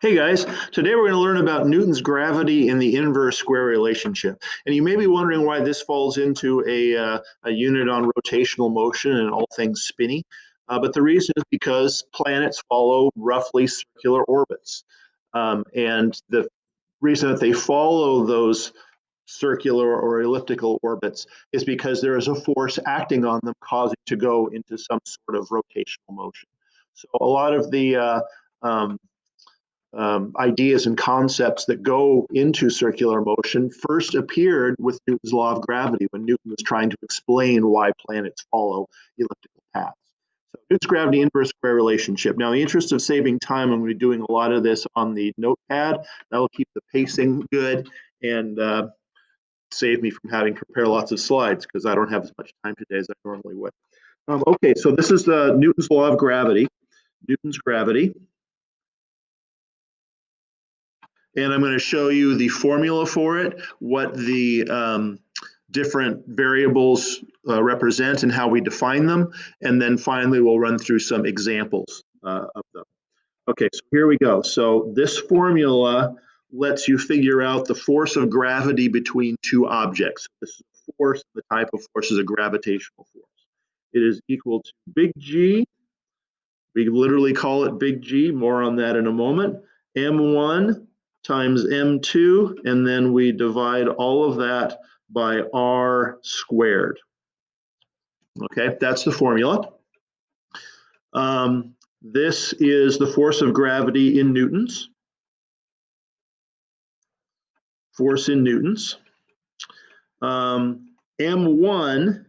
Hey guys, today we're going to learn about Newton's gravity and the inverse square relationship. And you may be wondering why this falls into a unit on rotational motion and all things spinny. But the reason is because planets follow roughly circular orbits. And the reason that they follow those circular or elliptical orbits is because there is a force acting on them causing to go into some sort of rotational motion. So a lot of the um, ideas and concepts that go into circular motion first appeared with Newton's law of gravity when Newton was trying to explain why planets follow elliptical paths. So Newton's gravity inverse square relationship. Now, in the interest of saving time, I'm going to be doing a lot of this on the notepad. That'll keep the pacing good and save me from having to prepare lots of slides because I don't have as much time today as I normally would. Okay, so this is the Newton's law of gravity. Newton's gravity. And I'm going to show you the formula for it, what the different variables represent and how we define them. And then finally, we'll run through some examples of them. Okay, so here we go. So this formula lets you figure out the force of gravity between two objects. This is a force, the type of force is a gravitational force. It is equal to big G. We literally call it big G, more on that in a moment. M1 times M2, and then we divide all of that by R squared. Okay, that's the formula. This is the force of gravity in newtons. Force in newtons. M1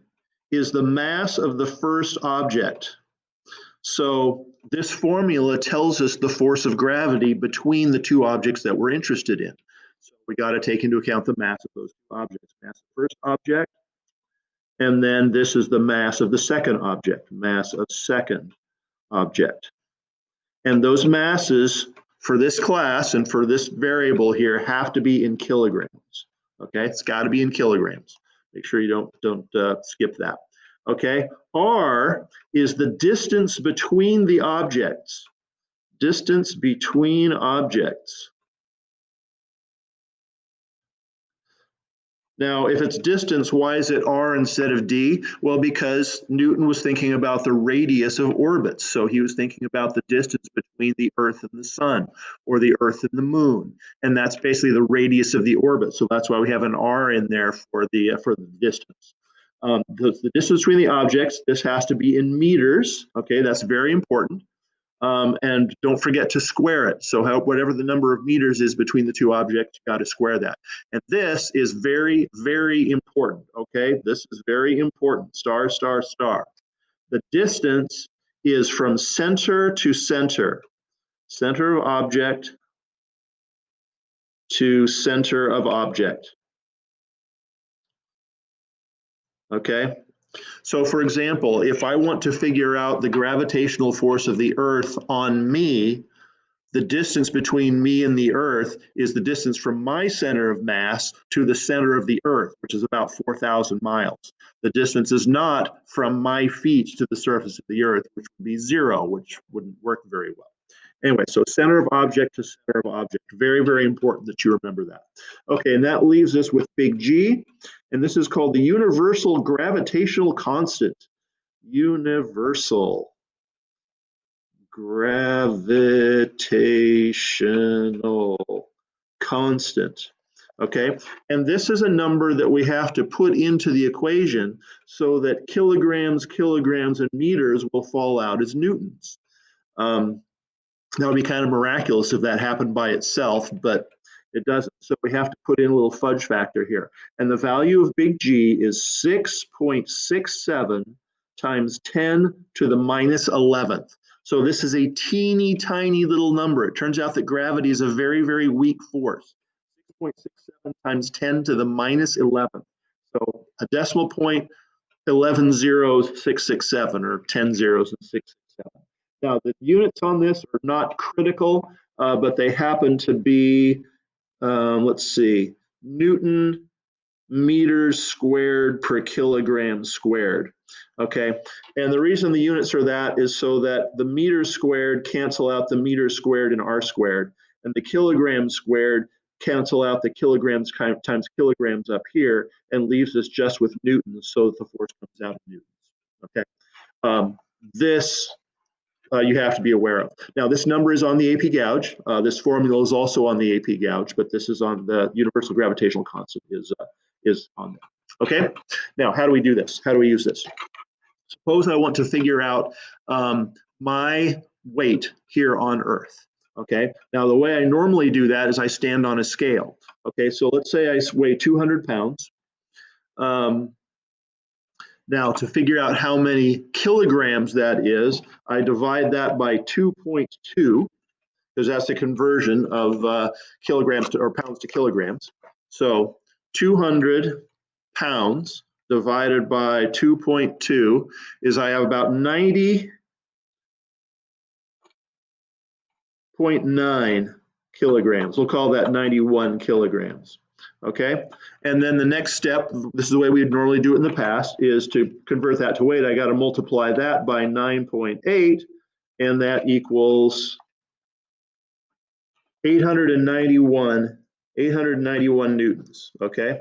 is the mass of the first object. So this formula tells us the force of gravity between the two objects that we're interested in. So we got to take into account the mass of those two objects. Mass of the first object, and then this is the mass of the second object, mass of second object. And those masses for this class and for this variable here have to be in kilograms. Okay, it's got to be in kilograms. Make sure you don't skip that. Okay, R is the distance between the objects. Distance between objects. Now, if it's distance, why is it R instead of D? Well, because Newton was thinking about the radius of orbits. So he was thinking about the distance between the Earth and the Sun, or the Earth and the Moon. And that's basically the radius of the orbit. So that's why we have an R in there for the distance. The distance between the objects, this has to be in meters. Okay, that's very important. And don't forget to square it. So whatever the number of meters is between the two objects, you got to square that. And this is very, very important. Okay, this is very important. Star, star, star. The distance is from center to center. Center of object to center of object. Okay. So for example, if I want to figure out the gravitational force of the Earth on me, the distance between me and the Earth is the distance from my center of mass to the center of the Earth, which is about 4,000 miles. The distance is not from my feet to the surface of the Earth, which would be 0, which wouldn't work very well. Anyway, so center of object to center of object. Very, very important that you remember that. Okay, and that leaves us with big G, and this is called the universal gravitational constant. Universal gravitational constant. Okay, and this is a number that we have to put into the equation so that kilograms, kilograms, and meters will fall out as newtons. That would be kind of miraculous if that happened by itself, but it doesn't. So we have to put in a little fudge factor here. And the value of big G is 6.67 times 10 to the minus 11th. So this is a teeny tiny little number. It turns out that gravity is a very, very weak force. 6.67 times 10 to the minus 11th. So a decimal point, 11 zeros, 667, or 10 zeros and 667. Now, the units on this are not critical, but they happen to be, let's see, Newton meters squared per kilogram squared. Okay, and the reason the units are that is so that the meters squared cancel out the meters squared and R squared, and the kilograms squared cancel out the kilograms times kilograms up here and leaves us just with newtons, so that the force comes out in newtons. Okay, this you have to be aware of. Now, this number is on the AP gouge. This formula is also on the AP gouge, but this is on the universal gravitational constant is on there. Okay, now how do we do this? How do we use this? Suppose I want to figure out my weight here on Earth. Okay, now the way I normally do that is I stand on a scale. Okay, so let's say I weigh 200 pounds. Now, to figure out how many kilograms that is, I divide that by 2.2, because that's the conversion of kilograms to, or pounds to kilograms. So 200 pounds divided by 2.2 is I have about 90.9 kilograms. We'll call that 91 kilograms. Okay, and then the next step, this is the way we'd normally do it in the past, is to convert that to weight. I got to multiply that by 9.8, and that equals 891 newtons. Okay,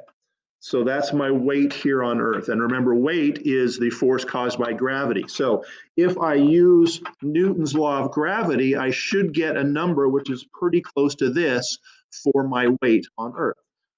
so that's my weight here on Earth. And remember, weight is the force caused by gravity. So if I use Newton's law of gravity, I should get a number which is pretty close to this for my weight on Earth.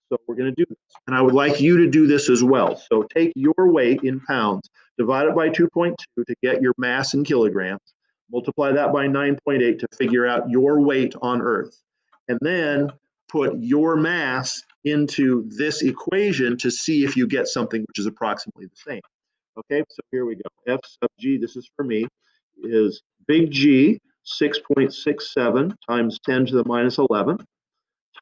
So we're going to do this. And I would like you to do this as well. So take your weight in pounds, divide it by 2.2 to get your mass in kilograms, multiply that by 9.8 to figure out your weight on Earth, and then put your mass into this equation to see if you get something which is approximately the same. Okay, so here we go. F sub g, this is for me, is big G, 6.67 times 10 to the minus 11,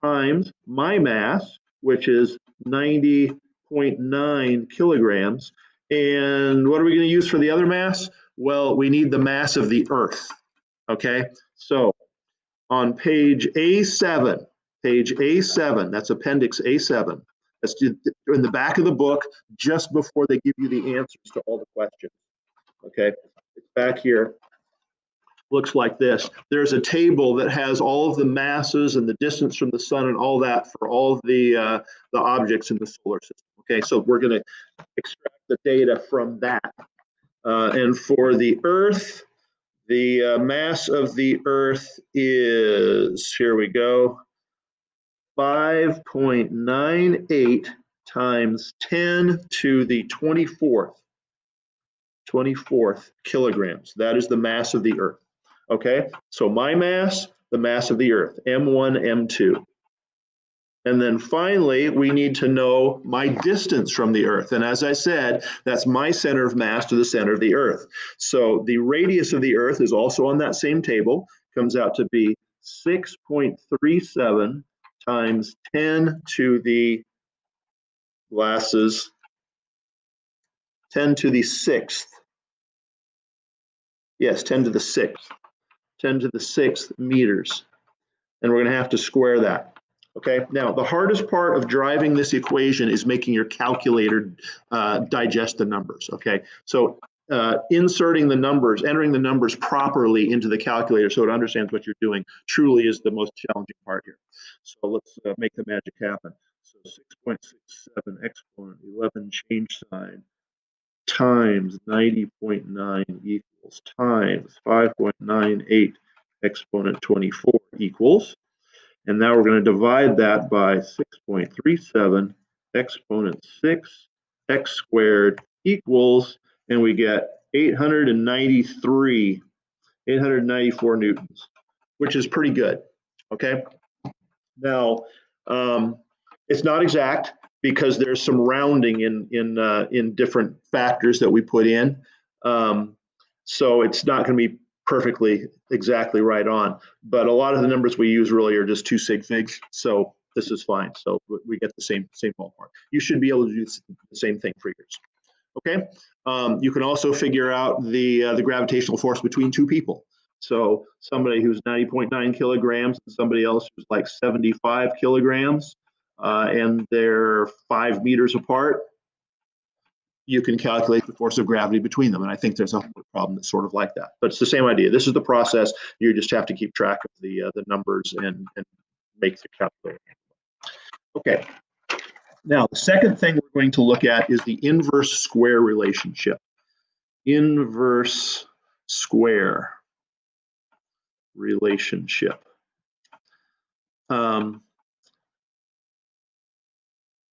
times my mass, which is 90.9 kilograms. And what are we going to use for the other mass? Well, we need the mass of the Earth. Okay, so on page A7, that's appendix A7, that's in the back of the book just before they give you the answers to all the questions. Okay, it's back here. Looks like this. There's a table that has all of the masses and the distance from the sun and all that for all of the objects in the solar system. Okay, so we're going to extract the data from that. And for the Earth, the mass of the Earth is, here we go, 5.98 times 10 to the 24th kilograms. That is the mass of the Earth. Okay, so my mass, the mass of the Earth, M1, M2. And then finally, we need to know my distance from the Earth. And as I said, that's my center of mass to the center of the Earth. So the radius of the Earth is also on that same table, comes out to be 6.37 times 10 to the glasses, 10 to the 6th. Yes, 10 to the 6th. 10 to the 6th meters. And we're going to have to square that. Okay, now the hardest part of driving this equation is making your calculator digest the numbers. Okay, so inserting the numbers, entering the numbers properly into the calculator so it understands what you're doing truly is the most challenging part here. So let's make the magic happen. So 6.67 exponent 11 change sign times 90.9 equals times 5.98 exponent 24 equals. And now we're going to divide that by 6.37 exponent 6 x squared equals, and we get 894 newtons, which is pretty good. Okay. Now, it's not exact because there's some rounding in different factors that we put in. So it's not going to be perfectly exactly right on, but a lot of the numbers we use really are just 2 sig figs, so this is fine. So we get the same ballpark. You should be able to do the same thing for yours. Okay, you can also figure out the gravitational force between 2 people. So somebody who's 90.9 kilograms and somebody else who's like 75 kilograms, and they're 5 meters apart. you can calculate the force of gravity between them. And I think there's a problem that's sort of like that. But it's the same idea. This is the process. You just have to keep track of the numbers and make the calculation. Okay. Now, the second thing we're going to look at is the inverse square relationship. Inverse square relationship.